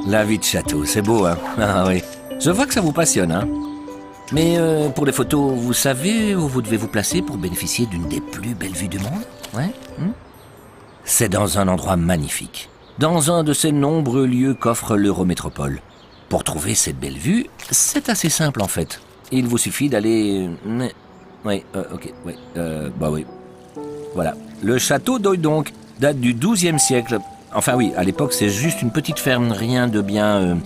La vie de château, c'est beau, hein? Ah oui. Je vois que ça vous passionne, hein? Mais pour les photos, vous savez où vous devez vous placer pour bénéficier d'une des plus belles vues du monde? Ouais? C'est dans un endroit magnifique. Dans un de ces nombreux lieux qu'offre l'Eurométropole. Pour trouver cette belle vue, c'est assez simple en fait. Il vous suffit d'aller... Oui, ok, oui, bah oui. Voilà. Le château d'Oydonc date du XIIe siècle. Enfin oui, à l'époque c'est juste une petite ferme, rien de bien...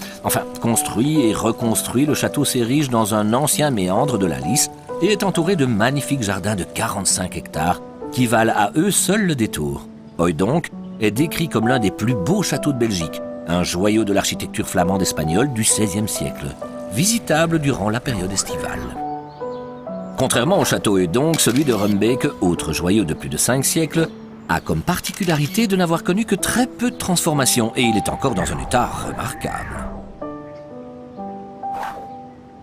construit et reconstruit, le château s'érige dans un ancien méandre de la Lys et est entouré de magnifiques jardins de 45 hectares qui valent à eux seuls le détour. Oydonc est décrit comme l'un des plus beaux châteaux de Belgique, un joyau de l'architecture flamande espagnole du XVIe siècle, visitable durant la période estivale. Contrairement au château Oydonc, celui de Rumbeek, autre joyau de plus de 5 siècles, a comme particularité de n'avoir connu que très peu de transformations et il est encore dans un état remarquable.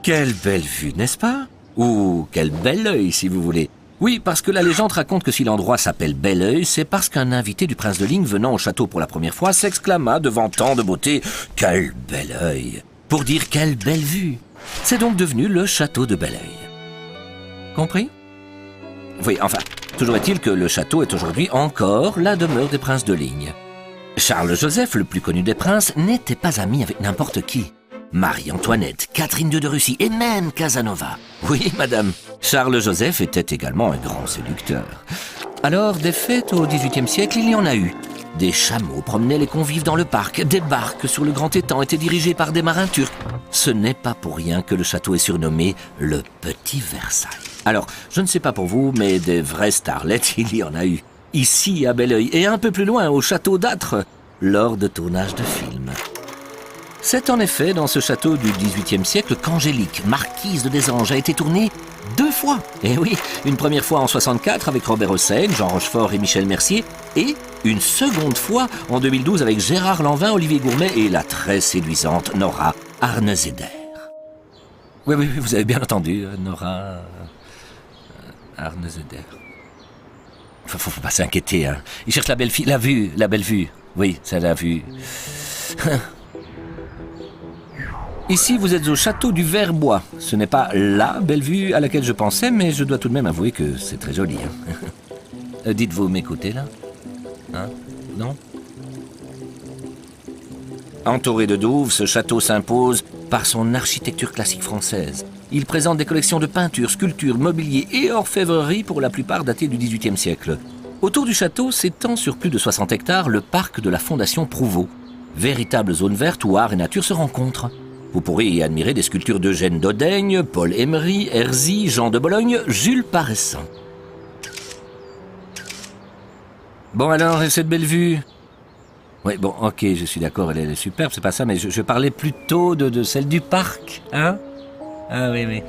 Quelle belle vue, n'est-ce pas? Ou quel bel œil, si vous voulez. Oui, parce que la légende raconte que si l'endroit s'appelle Bel Oeil, c'est parce qu'un invité du prince de Ligne venant au château pour la première fois s'exclama devant tant de beauté « Quel bel œil !» pour dire « Quelle belle vue !» C'est donc devenu le château de Bel Oeil. Compris? Oui, enfin, toujours est-il que le château est aujourd'hui encore la demeure des princes de Ligne. Charles-Joseph, le plus connu des princes, n'était pas ami avec n'importe qui. Marie-Antoinette, Catherine II de Russie et même Casanova. Oui, madame, Charles-Joseph était également un grand séducteur. Alors, des fêtes au XVIIIe siècle, il y en a eu. Des chameaux promenaient les convives dans le parc, des barques sur le grand étang étaient dirigées par des marins turcs. Ce n'est pas pour rien que le château est surnommé le Petit Versailles. Alors, je ne sais pas pour vous, mais des vraies starlettes, il y en a eu. Ici, à Bel Oeil, et un peu plus loin, au château d'Âtre, lors de tournages de films. C'est en effet dans ce château du XVIIIe siècle qu'Angélique, marquise de Desanges, a été tournée 2 fois. Et oui, une première fois en 64 avec Robert Hossein, Jean Rochefort et Michel Mercier, et une seconde fois en 2012 avec Gérard Lanvin, Olivier Gourmet et la très séduisante Nora Arnezeder. Oui, vous avez bien entendu, Nora Arnezeder. Faut pas s'inquiéter, hein. Il cherche la belle fille, la belle vue. Oui, c'est la vue. Ici, vous êtes au château du Verbois. Ce n'est pas la belle vue à laquelle je pensais, mais je dois tout de même avouer que c'est très joli. Hein. Dites-vous m'écouter, là? Hein? Non? Entouré de douves, ce château s'impose par son architecture classique française. Il présente des collections de peintures, sculptures, mobilier et orfèvrerie pour la plupart datées du XVIIIe siècle. Autour du château s'étend sur plus de 60 hectares le parc de la Fondation Prouveau. Véritable zone verte où art et nature se rencontrent. Vous pourrez y admirer des sculptures d'Eugène Dodaigne, Paul Emery, Herzy, Jean de Bologne, Jules Paressin. Bon alors, et cette belle vue? Oui, bon, ok, je suis d'accord, elle est superbe, c'est pas ça, mais je parlais plutôt de celle du parc, hein? Ah oui.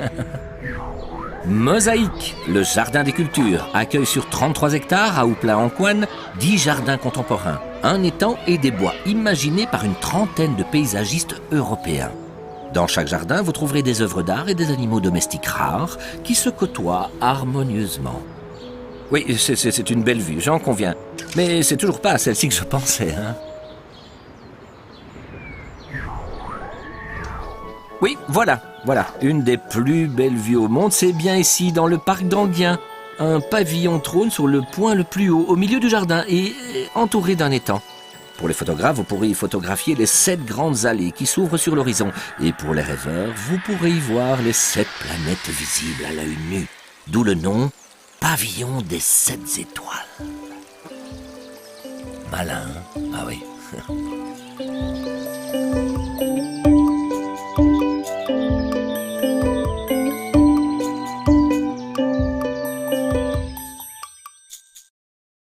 Mosaïque, le jardin des cultures, accueille sur 33 hectares à Houplain-en-Coine 10 jardins contemporains, un étang et des bois imaginés par une trentaine de paysagistes européens. Dans chaque jardin, vous trouverez des œuvres d'art et des animaux domestiques rares qui se côtoient harmonieusement. Oui, c'est une belle vue, j'en conviens. Mais c'est toujours pas à celle-ci que je pensais, hein. Oui, voilà, une des plus belles vues au monde, c'est bien ici, dans le parc d'Anguien. Un pavillon trône sur le point le plus haut, au milieu du jardin, et entouré d'un étang. Pour les photographes, vous pourrez y photographier les 7 grandes allées qui s'ouvrent sur l'horizon. Et pour les rêveurs, vous pourrez y voir les 7 planètes visibles à l'œil nu. D'où le nom Pavillon des 7 étoiles. Malin, ah oui.